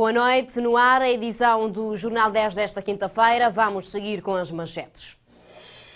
boa noite. No ar, a edição do Jornal 10 desta quinta-feira. Vamos seguir com as manchetes.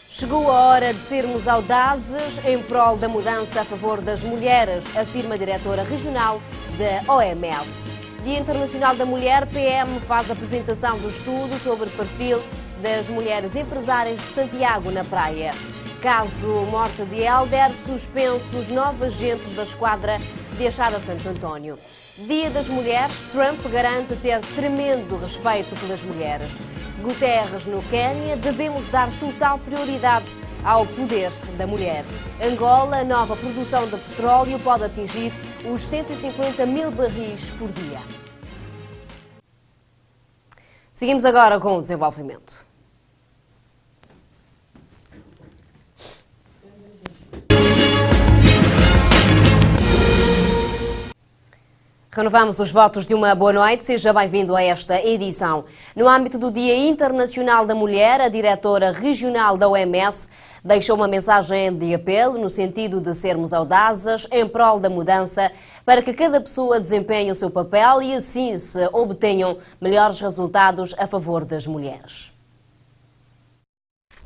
Chegou a hora de sermos audazes em prol da mudança a favor das mulheres, afirma a diretora regional da OMS. Dia Internacional da Mulher, PM faz a apresentação do estudo sobre o perfil das mulheres empresárias de Santiago na Praia. Caso morte de Helder, suspensos 9 agentes da esquadra de Achada Santo António. Dia das Mulheres, Trump garante ter tremendo respeito pelas mulheres. Guterres no Quênia, devemos dar total prioridade ao poder da mulher. Angola, nova produção de petróleo pode atingir os 150 mil barris por dia. Seguimos agora com o desenvolvimento. Renovamos os votos de uma boa noite. Seja bem-vindo a esta edição. No âmbito do Dia Internacional da Mulher, a diretora regional da OMS deixou uma mensagem de apelo no sentido de sermos audazes em prol da mudança para que cada pessoa desempenhe o seu papel e assim se obtenham melhores resultados a favor das mulheres.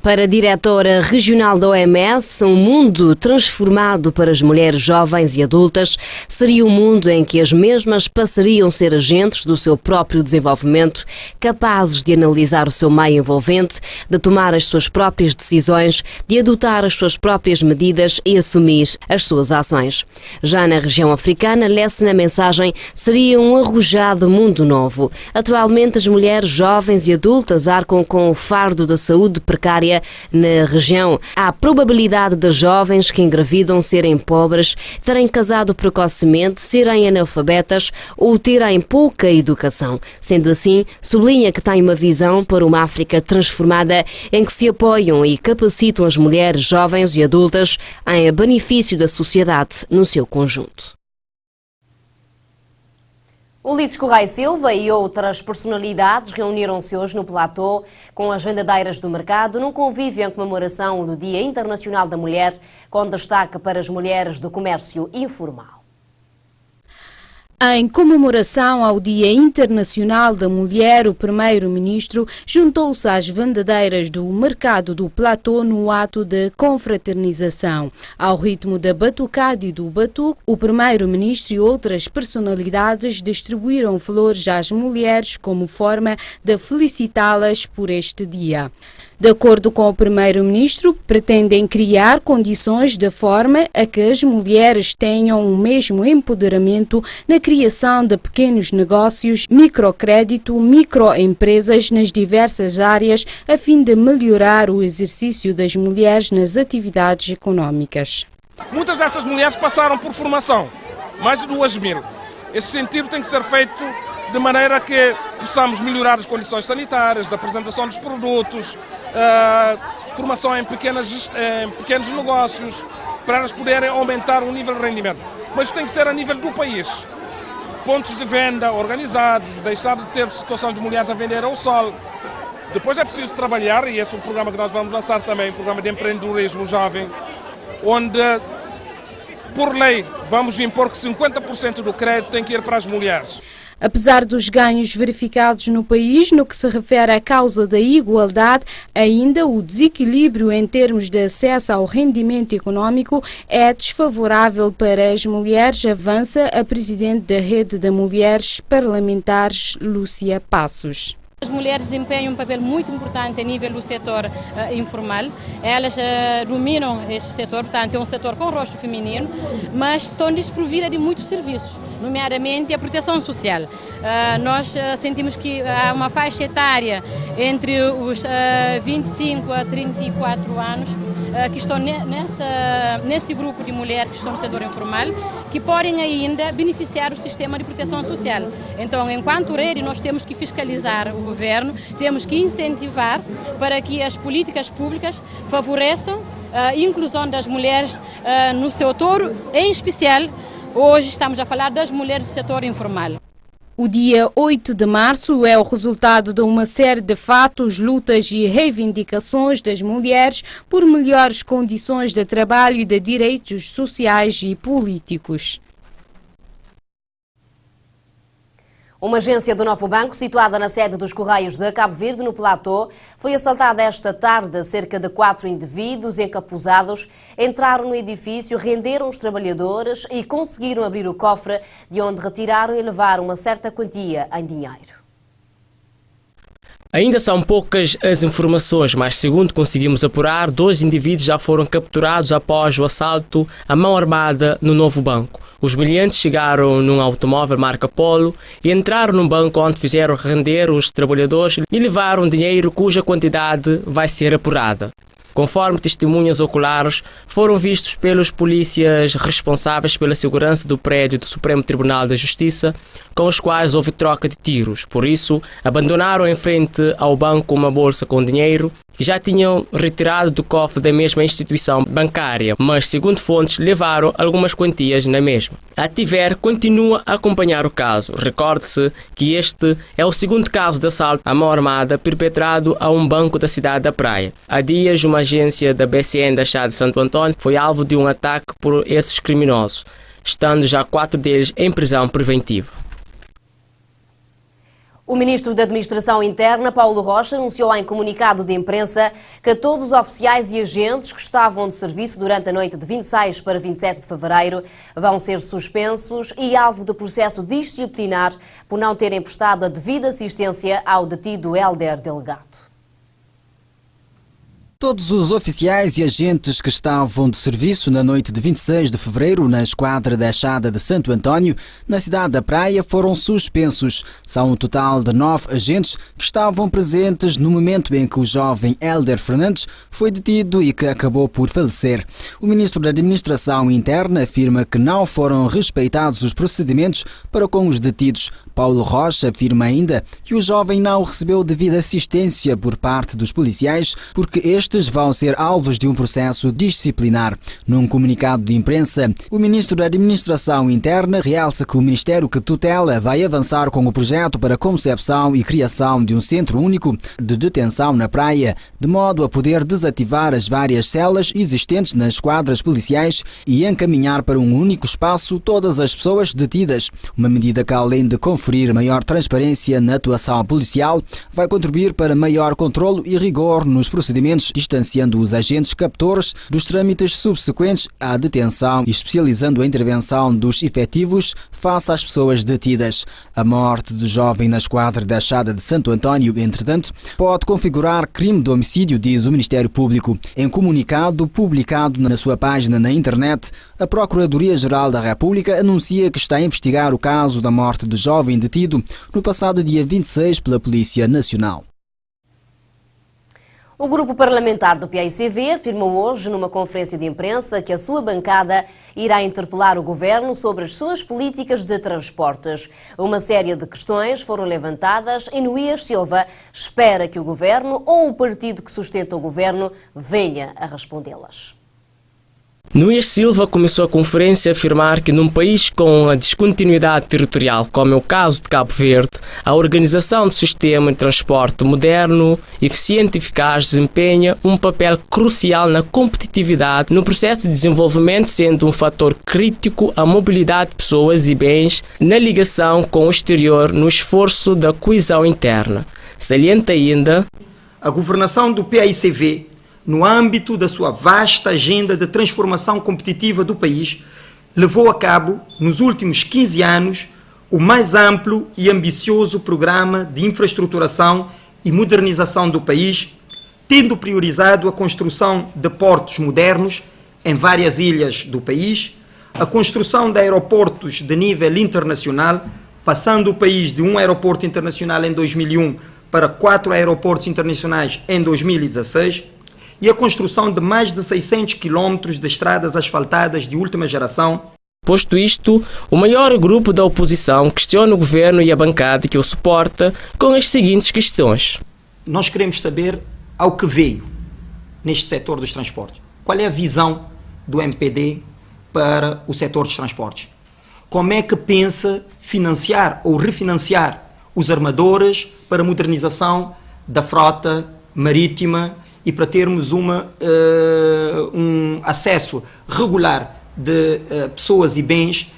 Para a diretora regional da OMS, um mundo transformado para as mulheres jovens e adultas seria um mundo em que as mesmas passariam a ser agentes do seu próprio desenvolvimento, capazes de analisar o seu meio envolvente, de tomar as suas próprias decisões, de adotar as suas próprias medidas e assumir as suas ações. Já na região africana, lê-se na mensagem, seria um arrojado mundo novo. Atualmente, as mulheres jovens e adultas arcam com o fardo da saúde precária na região. Há a probabilidade de jovens que engravidam serem pobres, terem casado precocemente, serem analfabetas ou terem pouca educação. Sendo assim, sublinha que tem uma visão para uma África transformada em que se apoiam e capacitam as mulheres jovens e adultas em benefício da sociedade no seu conjunto. Ulisses Correia Silva e outras personalidades reuniram-se hoje no platô com as vendedeiras do mercado num convívio em comemoração do Dia Internacional da Mulher, com destaque para as mulheres do comércio informal. Em comemoração ao Dia Internacional da Mulher, o primeiro-ministro juntou-se às vendedeiras do mercado do platô no ato de confraternização. Ao ritmo da batucada e do batuque, o primeiro-ministro e outras personalidades distribuíram flores às mulheres como forma de felicitá-las por este dia. De acordo com o primeiro-ministro, pretendem criar condições de forma a que as mulheres tenham o mesmo empoderamento na criação de pequenos negócios, microcrédito, microempresas nas diversas áreas, a fim de melhorar o exercício das mulheres nas atividades econômicas. Muitas dessas mulheres passaram por formação, mais de 2.000. Esse sentido tem que ser feito de maneira que possamos melhorar as condições sanitárias, da apresentação dos produtos, formação em pequenos negócios, para elas poderem aumentar o nível de rendimento. Mas isso tem que ser a nível do país. Pontos de venda organizados, deixar de ter situação de mulheres a vender ao sol. Depois é preciso trabalhar, e esse é o programa que nós vamos lançar também, o programa de empreendedorismo jovem, onde, por lei, vamos impor que 50% do crédito tem que ir para as mulheres. Apesar dos ganhos verificados no país no que se refere à causa da igualdade, ainda o desequilíbrio em termos de acesso ao rendimento econômico é desfavorável para as mulheres, avança a presidente da Rede de Mulheres Parlamentares, Lúcia Passos. As mulheres desempenham um papel muito importante a nível do setor informal. Elas dominam este setor, portanto é um setor com rosto feminino, mas estão desprovidas de muitos serviços, nomeadamente a proteção social. Nós sentimos que há uma faixa etária entre os 25 a 34 anos que estão nesse grupo de mulheres que estão no setor informal, que podem ainda beneficiar do sistema de proteção social. Então, enquanto rede, nós temos que fiscalizar o governo, temos que incentivar para que as políticas públicas favoreçam a inclusão das mulheres no setor, em especial, hoje estamos a falar das mulheres do setor informal. O dia 8 de março é o resultado de uma série de fatos, lutas e reivindicações das mulheres por melhores condições de trabalho e de direitos sociais e políticos. Uma agência do Novo Banco, situada na sede dos Correios de Cabo Verde, no Platô, foi assaltada esta tarde. Cerca de 4 indivíduos encapuzados entraram no edifício, renderam os trabalhadores e conseguiram abrir o cofre, de onde retiraram e levaram uma certa quantia em dinheiro. Ainda são poucas as informações, mas segundo conseguimos apurar, 2 indivíduos já foram capturados após o assalto à mão armada no Novo Banco. Os meliantes chegaram num automóvel marca Polo e entraram num banco onde fizeram render os trabalhadores e levaram dinheiro cuja quantidade vai ser apurada. Conforme testemunhas oculares, foram vistos pelos polícias responsáveis pela segurança do prédio do Supremo Tribunal da Justiça, com os quais houve troca de tiros. Por isso, abandonaram em frente ao banco uma bolsa com dinheiro que já tinham retirado do cofre da mesma instituição bancária, mas, segundo fontes, levaram algumas quantias na mesma. A Tiver continua a acompanhar o caso. Recorde-se que este é o segundo caso de assalto à mão armada perpetrado a um banco da cidade da Praia. Há dias, uma agência da BCN da Chá de Santo Antônio foi alvo de um ataque por esses criminosos, estando já 4 deles em prisão preventiva. O ministro da Administração Interna, Paulo Rocha, anunciou em comunicado de imprensa que todos os oficiais e agentes que estavam de serviço durante a noite de 26 para 27 de fevereiro vão ser suspensos e alvo de processo disciplinar por não terem prestado a devida assistência ao detido Hélder Delgado. Todos os oficiais e agentes que estavam de serviço na noite de 26 de fevereiro na esquadra da Chada de Santo Antônio, na cidade da Praia, foram suspensos. São um total de 9 agentes que estavam presentes no momento em que o jovem Hélder Fernandes foi detido e que acabou por falecer. O ministro da Administração Interna afirma que não foram respeitados os procedimentos para com os detidos. Paulo Rocha afirma ainda que o jovem não recebeu devida assistência por parte dos policiais porque estes vão ser alvos de um processo disciplinar. Num comunicado de imprensa, o ministro da Administração Interna realça que o Ministério que tutela vai avançar com o projeto para a concepção e criação de um centro único de detenção na Praia, de modo a poder desativar as várias celas existentes nas esquadras policiais e encaminhar para um único espaço todas as pessoas detidas. Uma medida que, além de conferir maior transparência na atuação policial, vai contribuir para maior controlo e rigor nos procedimentos, distanciando os agentes captores dos trâmites subsequentes à detenção e especializando a intervenção dos efetivos face às pessoas detidas. A morte do jovem na esquadra da Chada de Santo Antônio, entretanto, pode configurar crime de homicídio, diz o Ministério Público. Em comunicado publicado na sua página na internet, a Procuradoria-Geral da República anuncia que está a investigar o caso da morte do jovem detido no passado dia 26 pela Polícia Nacional. O grupo parlamentar do PAICV afirmou hoje, numa conferência de imprensa, que a sua bancada irá interpelar o governo sobre as suas políticas de transportes. Uma série de questões foram levantadas e Nuías Silva espera que o governo ou o partido que sustenta o governo venha a respondê-las. Nuías Silva começou a conferência a afirmar que num país com a descontinuidade territorial, como é o caso de Cabo Verde, a organização do sistema de transporte moderno, eficiente e eficaz desempenha um papel crucial na competitividade no processo de desenvolvimento, sendo um fator crítico à mobilidade de pessoas e bens na ligação com o exterior no esforço da coesão interna. Salienta ainda: a governação do PAICV, no âmbito da sua vasta agenda de transformação competitiva do país, levou a cabo, nos últimos 15 anos, o mais amplo e ambicioso programa de infraestruturação e modernização do país, tendo priorizado a construção de portos modernos em várias ilhas do país, a construção de aeroportos de nível internacional, passando o país de um aeroporto internacional em 2001 para 4 aeroportos internacionais em 2016, e a construção de mais de 600 quilómetros de estradas asfaltadas de última geração. Posto isto, o maior grupo da oposição questiona o governo e a bancada que o suporta com as seguintes questões. Nós queremos saber ao que veio neste setor dos transportes. Qual é a visão do MPD para o setor dos transportes? Como é que pensa financiar ou refinanciar os armadores para a modernização da frota marítima e para termos um acesso regular de pessoas e bens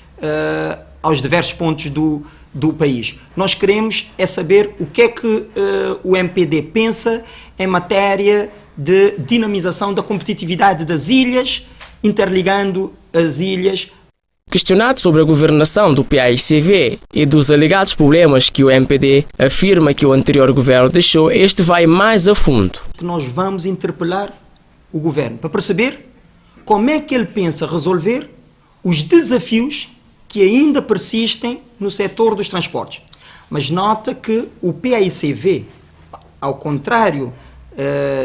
aos diversos pontos do do país. Nós queremos é saber o que é que o MPD pensa em matéria de dinamização da competitividade das ilhas, interligando as ilhas. Questionado sobre a governação do PAICV e dos alegados problemas que o MPD afirma que o anterior governo deixou, este vai mais a fundo. Nós vamos interpelar o governo para perceber como é que ele pensa resolver os desafios que ainda persistem no setor dos transportes. Mas nota que o PAICV, ao contrário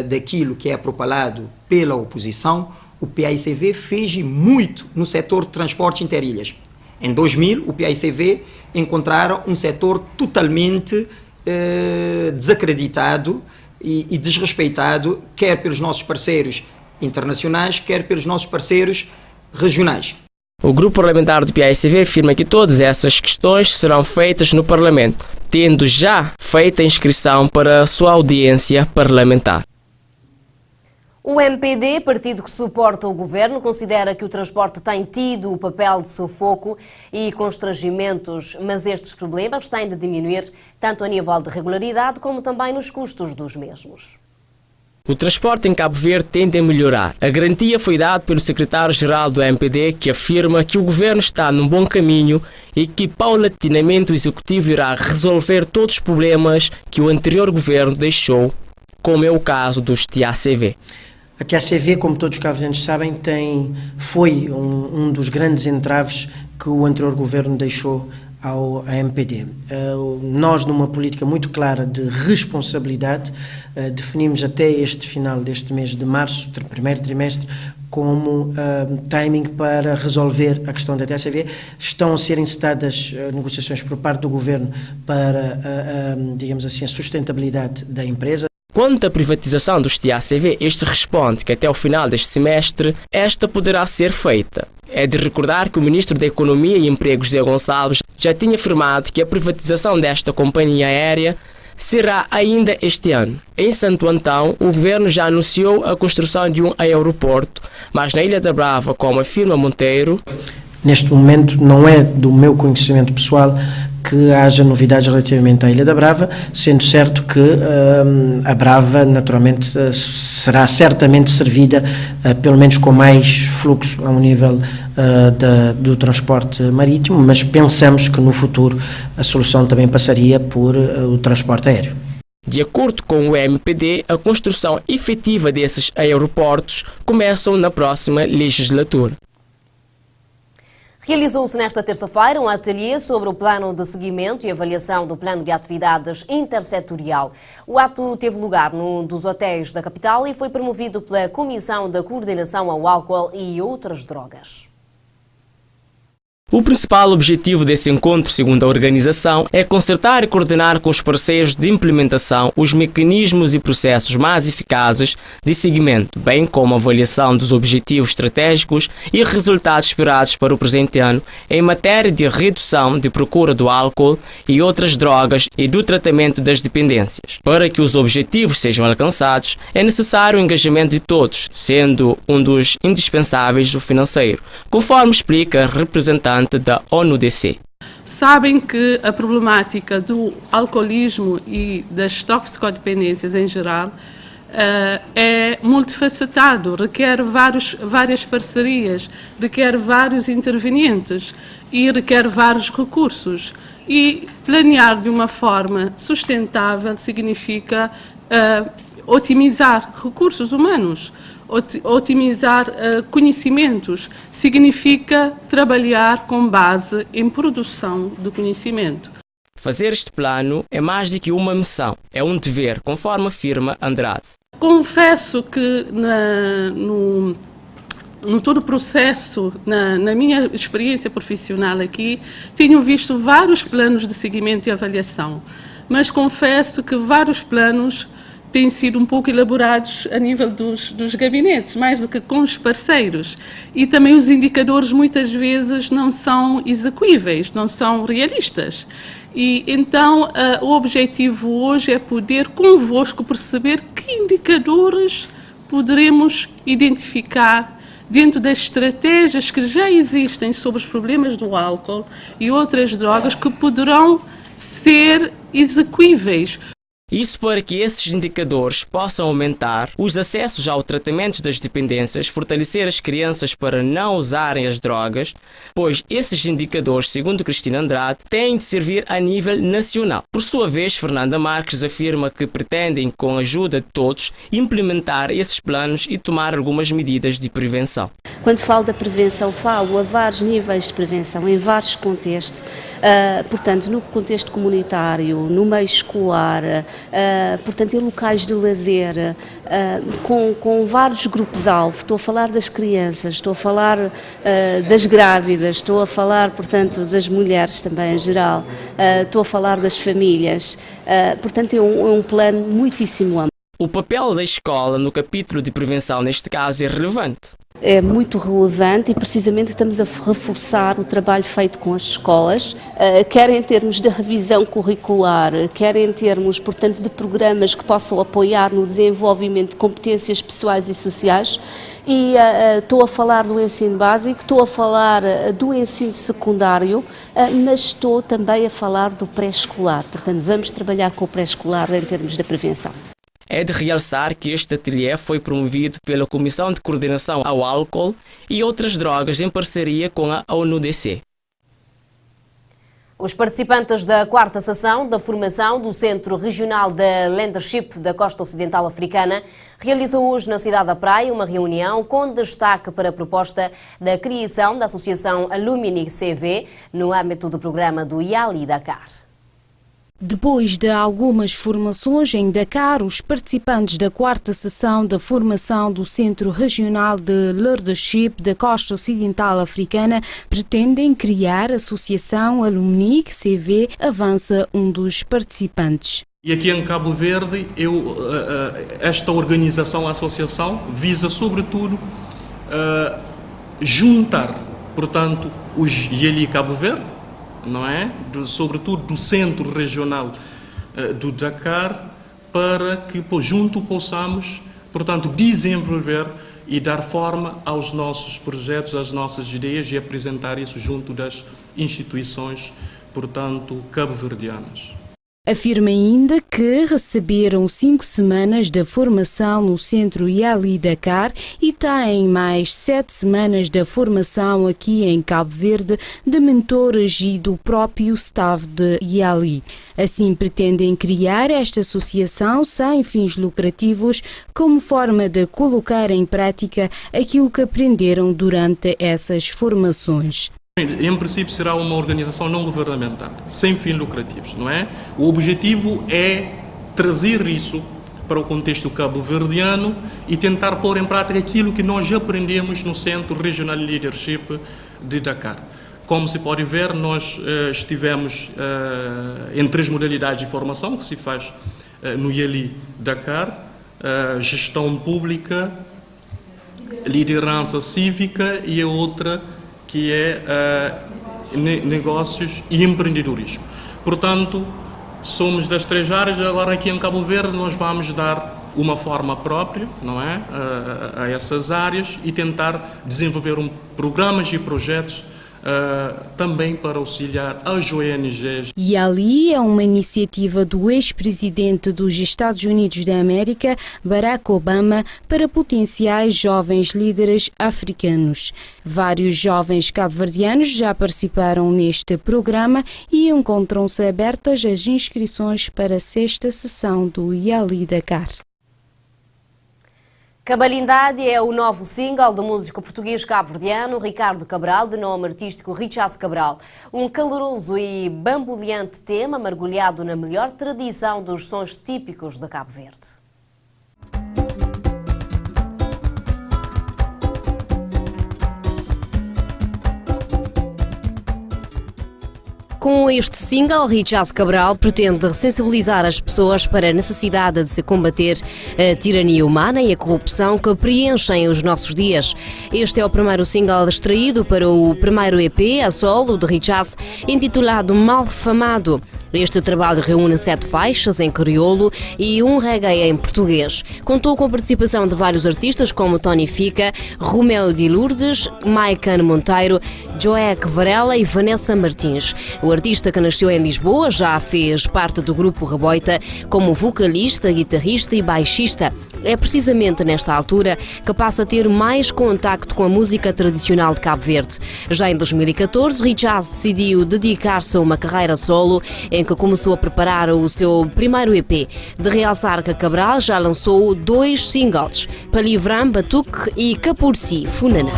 daquilo que é propalado pela oposição, o PAICV fez muito no setor de transportes interilhas. Em 2000, o PAICV encontraram um setor totalmente desacreditado e desrespeitado, quer pelos nossos parceiros internacionais, quer pelos nossos parceiros regionais. O grupo parlamentar do PAICV afirma que todas essas questões serão feitas no Parlamento, tendo já feita a inscrição para a sua audiência parlamentar. O MPD, partido que suporta o governo, considera que o transporte tem tido o papel de sufoco e constrangimentos, mas estes problemas têm de diminuir tanto a nível de regularidade como também nos custos dos mesmos. O transporte em Cabo Verde tende a melhorar. A garantia foi dada pelo secretário-geral do MPD, que afirma que o governo está num bom caminho e que paulatinamente o executivo irá resolver todos os problemas que o anterior governo deixou, como é o caso dos TACV. A TACV, como todos os cabo-verdianos sabem, foi um dos grandes entraves que o anterior governo deixou ao MPD. Nós, numa política muito clara de responsabilidade, definimos até este final deste mês de março, primeiro trimestre, como timing para resolver a questão da TACV. Estão a ser encetadas negociações por parte do governo para, digamos assim, a sustentabilidade da empresa. Quanto à privatização dos TACV, este responde que até o final deste semestre esta poderá ser feita. É de recordar que o Ministro da Economia e Emprego, José Gonçalves, já tinha afirmado que a privatização desta companhia aérea será ainda este ano. Em Santo Antão, o governo já anunciou a construção de um aeroporto, mas na Ilha da Brava, como afirma Monteiro, neste momento não é do meu conhecimento pessoal que haja novidades relativamente à Ilha da Brava, sendo certo que a Brava naturalmente será certamente servida, pelo menos com mais fluxo ao nível do transporte marítimo, mas pensamos que no futuro a solução também passaria por o transporte aéreo. De acordo com o MPD, a construção efetiva desses aeroportos começa na próxima legislatura. Realizou-se nesta terça-feira um ateliê sobre o plano de seguimento e avaliação do plano de atividades intersetorial. O ato teve lugar num dos hotéis da capital e foi promovido pela Comissão da Coordenação ao Álcool e Outras Drogas. O principal objetivo desse encontro, segundo a organização, é concertar e coordenar com os parceiros de implementação os mecanismos e processos mais eficazes de seguimento, bem como a avaliação dos objetivos estratégicos e resultados esperados para o presente ano em matéria de redução de procura do álcool e outras drogas e do tratamento das dependências. Para que os objetivos sejam alcançados, é necessário o engajamento de todos, sendo um dos indispensáveis o financeiro, conforme explica a representante da ONU-DC. Sabem que a problemática do alcoolismo e das toxicodependências em geral é multifacetado, requer várias parcerias, requer vários intervenientes e requer vários recursos. E planear de uma forma sustentável significa otimizar recursos humanos. Otimizar conhecimentos significa trabalhar com base em produção de conhecimento. Fazer este plano é mais do que uma missão, é um dever, conforme afirma Andrade. Confesso que no todo o processo, na minha experiência profissional aqui, tenho visto vários planos de seguimento e avaliação, mas confesso que vários planos têm sido um pouco elaborados a nível dos gabinetes, mais do que com os parceiros. E também os indicadores muitas vezes não são execuíveis, não são realistas. E então o objetivo hoje é poder convosco perceber que indicadores poderemos identificar dentro das estratégias que já existem sobre os problemas do álcool e outras drogas que poderão ser execuíveis. Isso para que esses indicadores possam aumentar os acessos ao tratamento das dependências, fortalecer as crianças para não usarem as drogas, pois esses indicadores, segundo Cristina Andrade, têm de servir a nível nacional. Por sua vez, Fernanda Marques afirma que pretendem, com a ajuda de todos, implementar esses planos e tomar algumas medidas de prevenção. Quando falo da prevenção, falo a vários níveis de prevenção, em vários contextos, portanto, no contexto comunitário, no meio escolar, portanto, em locais de lazer, com vários grupos-alvo. Estou a falar das crianças, estou a falar das grávidas, estou a falar, portanto, das mulheres também em geral, estou a falar das famílias. Portanto, é um plano muitíssimo amplo. O papel da escola no capítulo de prevenção, neste caso, é relevante. É muito relevante e precisamente estamos a reforçar o trabalho feito com as escolas, quer em termos de revisão curricular, quer em termos, portanto, de programas que possam apoiar no desenvolvimento de competências pessoais e sociais. E estou a falar do ensino básico, estou a falar do ensino secundário, mas estou também a falar do pré-escolar. Portanto, vamos trabalhar com o pré-escolar em termos da prevenção. É de realçar que este ateliê foi promovido pela Comissão de Coordenação ao Álcool e outras drogas em parceria com a ONU-DC. Os participantes da 4ª sessão da formação do Centro Regional de Leadership da Costa Ocidental Africana realizou hoje na cidade da Praia uma reunião com destaque para a proposta da criação da Associação Alumni CV no âmbito do programa do YALI Dakar. Depois de algumas formações em Dakar, os participantes da 4ª sessão da formação do Centro Regional de Leadership da Costa Ocidental Africana pretendem criar a Associação Alumni CV, avança um dos participantes. E aqui em Cabo Verde, esta organização, a associação, visa sobretudo juntar, portanto, os YALI Cabo Verde, não é? Sobretudo do Centro Regional do Dakar, para que junto possamos, portanto, desenvolver e dar forma aos nossos projetos, às nossas ideias e apresentar isso junto das instituições, portanto, cabo-verdianas. Afirma ainda que receberam 5 semanas de formação no Centro YALI Dakar e têm mais 7 semanas de formação aqui em Cabo Verde de mentores e do próprio staff de YALI. Assim, pretendem criar esta associação sem fins lucrativos como forma de colocar em prática aquilo que aprenderam durante essas formações. Em princípio será uma organização não governamental, sem fins lucrativos, não é? O objetivo é trazer isso para o contexto cabo-verdiano e tentar pôr em prática aquilo que nós já aprendemos no Centro Regional Leadership de Dakar. Como se pode ver, nós estivemos em 3 modalidades de formação que se faz no YALI Dakar: gestão pública, liderança cívica e a outra que é negócios e empreendedorismo. Portanto, somos das 3 áreas. Agora aqui em Cabo Verde nós vamos dar uma forma própria, não é, a essas áreas e tentar desenvolver programas e projetos também para auxiliar as ONGs. YALI é uma iniciativa do ex-presidente dos Estados Unidos da América, Barack Obama, para potenciais jovens líderes africanos. Vários jovens cabo-verdianos já participaram neste programa e encontram-se abertas as inscrições para a 6ª sessão do YALI Dakar. Cabalindade é o novo single do músico português cabo-verdiano Ricardo Cabral, de nome artístico Richas Cabral. Um caloroso e bamboleante tema mergulhado na melhor tradição dos sons típicos de Cabo Verde. Com este single, Richaz Cabral pretende sensibilizar as pessoas para a necessidade de se combater a tirania humana e a corrupção que preenchem os nossos dias. Este é o primeiro single extraído para o primeiro EP a solo de Richaz, intitulado Malfamado. Este trabalho reúne 7 faixas em crioulo e um reggae em português. Contou com a participação de vários artistas como Tony Fica, Romeu de Lourdes, Maican Monteiro, Joek Varela e Vanessa Martins. O artista, que nasceu em Lisboa, já fez parte do grupo Reboita como vocalista, guitarrista e baixista. É precisamente nesta altura que passa a ter mais contacto com a música tradicional de Cabo Verde. Já em 2014, Richaz decidiu dedicar-se a uma carreira solo, em que começou a preparar o seu primeiro EP. De realçar que Cabral já lançou 2 singles, Palivram Batuque e Capursi Funaná.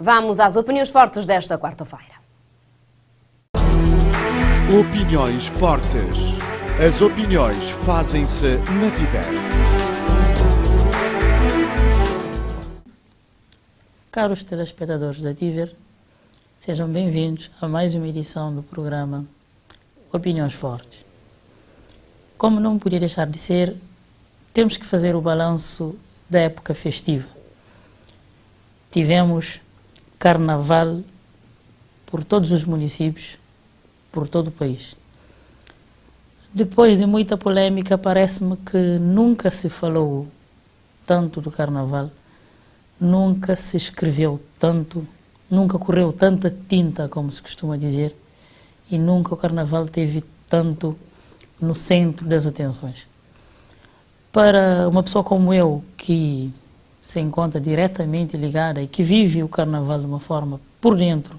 Vamos às opiniões fortes desta quarta-feira. Opiniões fortes. As opiniões fazem-se na Tiver. Caros telespectadores da Tiver, sejam bem-vindos a mais uma edição do programa Opiniões Fortes. Como não podia deixar de ser, temos que fazer o balanço da época festiva. Tivemos carnaval por todos os municípios, por todo o país. Depois de muita polêmica, parece-me que nunca se falou tanto do carnaval, nunca se escreveu tanto, nunca correu tanta tinta, como se costuma dizer, e nunca o carnaval teve tanto no centro das atenções. Para uma pessoa como eu, que se encontra diretamente ligada e que vive o carnaval de uma forma por dentro,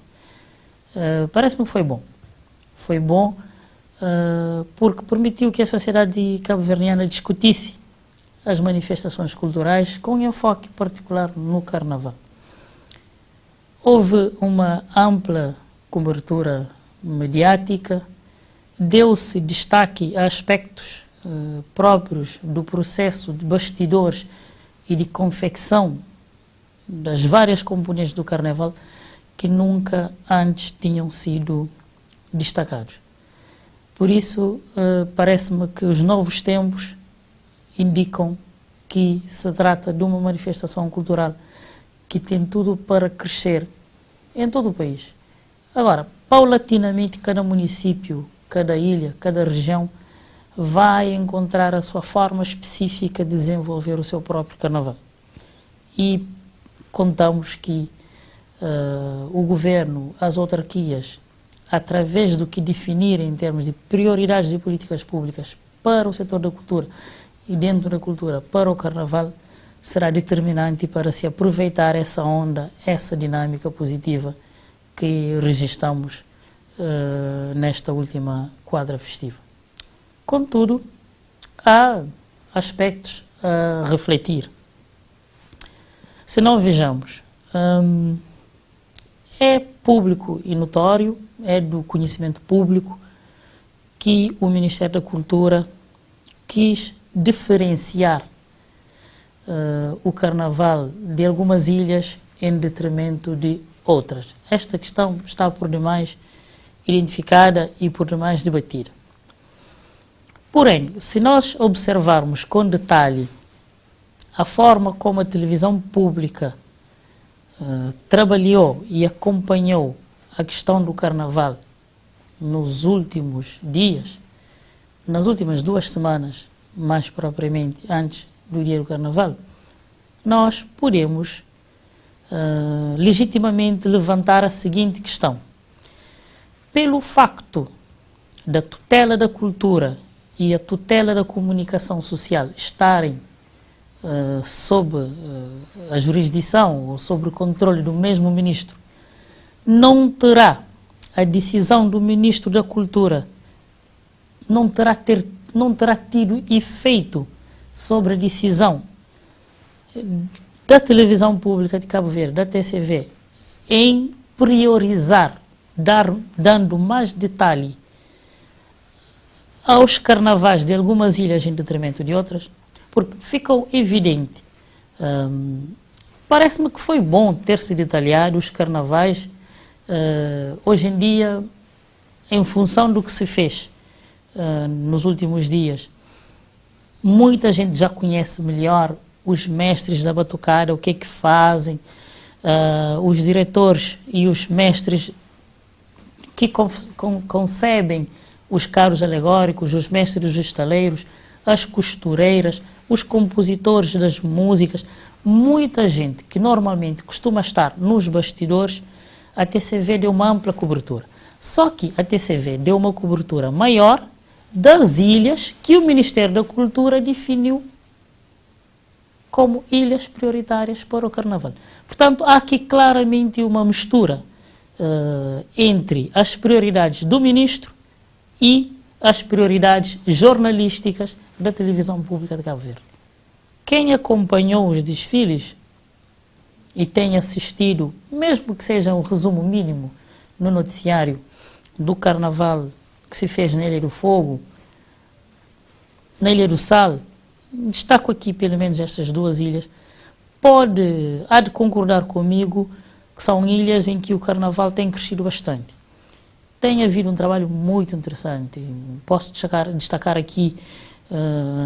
parece-me que foi bom. Foi bom porque permitiu que a sociedade cabo-verdiana discutisse as manifestações culturais com enfoque particular no carnaval. Houve uma ampla cobertura mediática, deu-se destaque a aspectos próprios do processo de bastidores e de confecção das várias componentes do carnaval que nunca antes tinham sido destacados. Por isso, parece-me que os novos tempos indicam que se trata de uma manifestação cultural que tem tudo para crescer em todo o país. Agora, paulatinamente, cada município, cada ilha, cada região vai encontrar a sua forma específica de desenvolver o seu próprio carnaval. E contamos que o governo, as autarquias, através do que definirem em termos de prioridades e políticas públicas para o setor da cultura e dentro da cultura para o carnaval, será determinante para se aproveitar essa onda, essa dinâmica positiva que registramos nesta última quadra festiva. Contudo, há aspectos a refletir. Se não vejamos, é público e notório, é do conhecimento público que o Ministério da Cultura quis diferenciar o carnaval de algumas ilhas em detrimento de outras. Esta questão está por demais identificada e por demais debatida. Porém, se nós observarmos com detalhe a forma como a televisão pública trabalhou e acompanhou a questão do carnaval nos últimos dias, nas últimas 2 semanas, mais propriamente antes do dia do carnaval, nós podemos legitimamente levantar a seguinte questão. Pelo facto da tutela da cultura e a tutela da comunicação social estarem sob a jurisdição ou sob o controle do mesmo ministro, não terá a decisão do ministro da Cultura, não terá tido efeito sobre a decisão da televisão pública de Cabo Verde, da TCV, em priorizar, dando mais detalhe aos carnavais de algumas ilhas em detrimento de outras, porque ficou evidente. Parece-me que foi bom ter-se detalhado os carnavais hoje em dia, em função do que se fez nos últimos dias. Muita gente já conhece melhor os mestres da batucada, o que é que fazem, os diretores e os mestres que concebem os carros alegóricos, os mestres dos estaleiros, as costureiras, os compositores das músicas. Muita gente que normalmente costuma estar nos bastidores, a TCV deu uma ampla cobertura. Só que a TCV deu uma cobertura maior das ilhas que o Ministério da Cultura definiu como ilhas prioritárias para o Carnaval. Portanto, há aqui claramente uma mistura entre as prioridades do Ministro e as prioridades jornalísticas da televisão pública de Cabo Verde. Quem acompanhou os desfiles e tem assistido, mesmo que seja um resumo mínimo no noticiário do Carnaval que se fez na Ilha do Fogo, na Ilha do Sal, destaco aqui pelo menos estas duas ilhas, há de concordar comigo que são ilhas em que o Carnaval tem crescido bastante. Tem havido um trabalho muito interessante. Posso destacar aqui,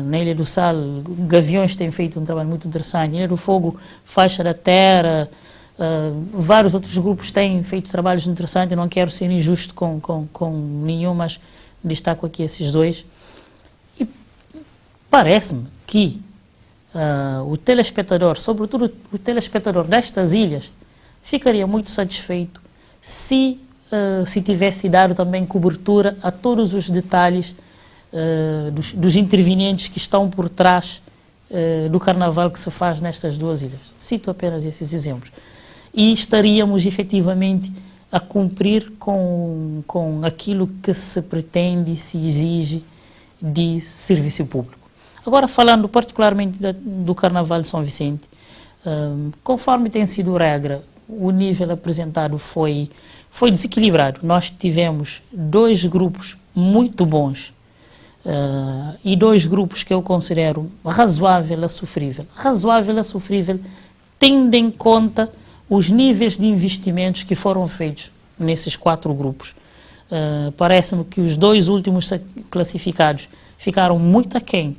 na Ilha do Sal, Gaviões tem feito um trabalho muito interessante. Na Ilha do Fogo, Faixa da Terra, vários outros grupos têm feito trabalhos interessantes. Eu não quero ser injusto com nenhum, mas destaco aqui esses dois. E parece-me que o telespectador, sobretudo o telespectador destas ilhas, ficaria muito satisfeito se tivesse dado também cobertura a todos os detalhes dos intervenientes que estão por trás do Carnaval que se faz nestas duas ilhas. Cito apenas esses exemplos. E estaríamos efetivamente a cumprir com aquilo que se pretende e se exige de serviço público. Agora, falando particularmente do Carnaval de São Vicente, conforme tem sido regra, o nível apresentado foi desequilibrado. Nós tivemos dois grupos muito bons e dois grupos que eu considero razoável a sofrível. Razoável a sofrível, tendo em conta os níveis de investimentos que foram feitos nesses quatro grupos. Parece-me que os dois últimos classificados ficaram muito aquém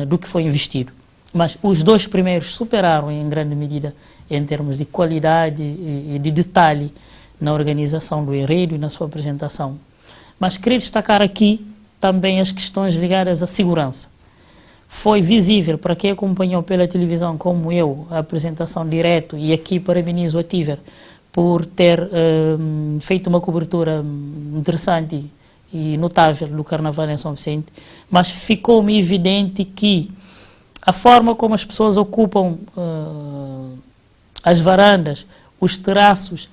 do que foi investido. Mas os dois primeiros superaram em grande medida em termos de qualidade e de detalhe na organização do enredo e na sua apresentação. Mas queria destacar aqui também as questões ligadas à segurança. Foi visível para quem acompanhou pela televisão, como eu, a apresentação direto, e aqui parabenizo a Tiver por ter feito uma cobertura interessante e notável do Carnaval em São Vicente, mas ficou-me evidente que a forma como as pessoas ocupam as varandas, os terraços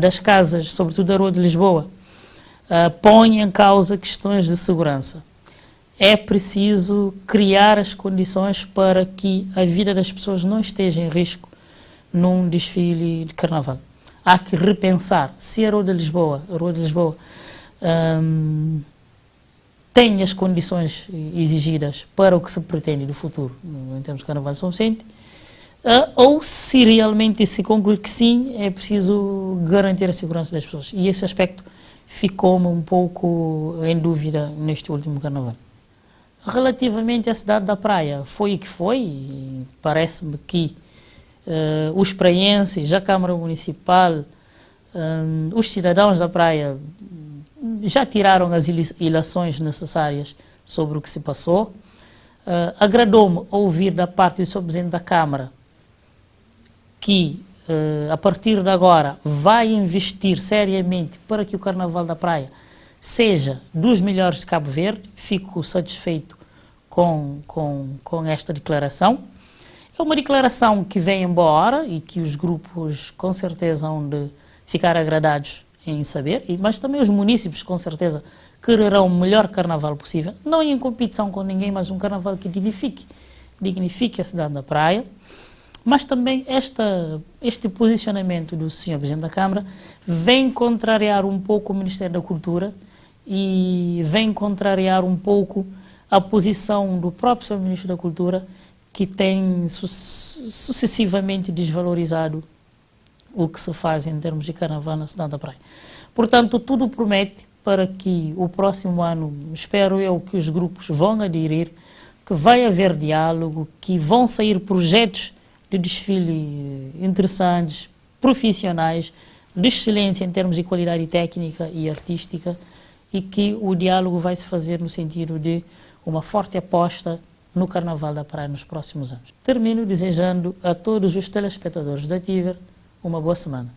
das casas, sobretudo da Rua de Lisboa, põe em causa questões de segurança. É preciso criar as condições para que a vida das pessoas não esteja em risco num desfile de Carnaval. Há que repensar se a Rua de Lisboa tem as condições exigidas para o que se pretende do futuro em termos de Carnaval de São Vicente, ou se realmente se concluir que sim, é preciso garantir a segurança das pessoas. E esse aspecto ficou-me um pouco em dúvida neste último Carnaval. Relativamente à cidade da Praia, foi o que foi. Parece-me que os praienses, a Câmara Municipal, os cidadãos da Praia já tiraram as ilações necessárias sobre o que se passou. Agradou-me ouvir da parte do Sr. Presidente da Câmara que, a partir de agora, vai investir seriamente para que o Carnaval da Praia seja dos melhores de Cabo Verde. Fico satisfeito com esta declaração. É uma declaração que vem em boa hora e que os grupos com certeza hão de ficar agradados em saber, mas também os munícipes com certeza quererão o melhor Carnaval possível, não em competição com ninguém, mas um Carnaval que dignifique a cidade da Praia. Mas também este posicionamento do Sr. Presidente da Câmara vem contrariar um pouco o Ministério da Cultura, e vem contrariar um pouco a posição do próprio Sr. Ministro da Cultura, que tem sucessivamente desvalorizado o que se faz em termos de carnaval na cidade da Praia. Portanto, tudo promete para que o próximo ano, espero eu, que os grupos vão aderir, que vai haver diálogo, que vão sair projetos de desfile interessantes, profissionais, de excelência em termos de qualidade técnica e artística, e que o diálogo vai se fazer no sentido de uma forte aposta no Carnaval da Praia nos próximos anos. Termino desejando a todos os telespectadores da TIVER uma boa semana.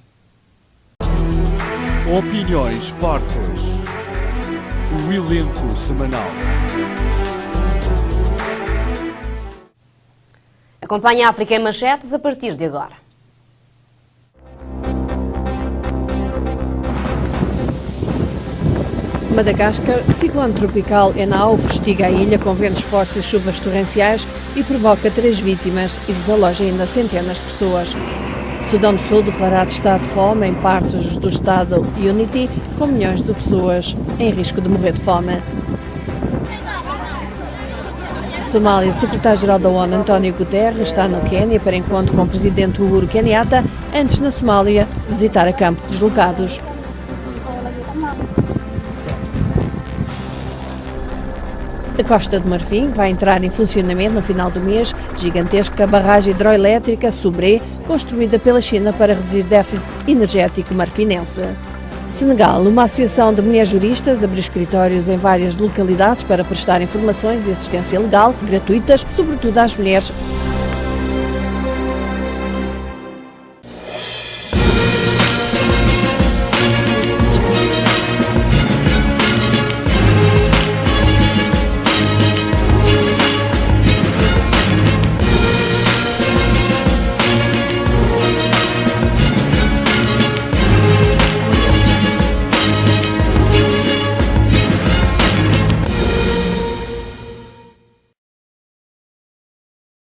Opiniões fortes. O elenco semanal. Acompanhe a África em Manchetes a partir de agora. Madagascar, ciclone tropical Enau fustiga a ilha com ventos fortes e chuvas torrenciais e provoca 3 vítimas e desaloja ainda centenas de pessoas. Sudão do Sul declarado estado de fome em partes do estado Unity, com milhões de pessoas em risco de morrer de fome. Somália, secretário-geral da ONU, António Guterres, está no Quênia para encontro com o presidente Uhuru Kenyatta, antes na Somália visitar a campo de deslocados. A Costa de Marfim vai entrar em funcionamento no final do mês. Gigantesca barragem hidroelétrica Subré, construída pela China para reduzir déficit energético marfinense. Senegal, uma associação de mulheres juristas abriu escritórios em várias localidades para prestar informações e assistência legal gratuitas, sobretudo às mulheres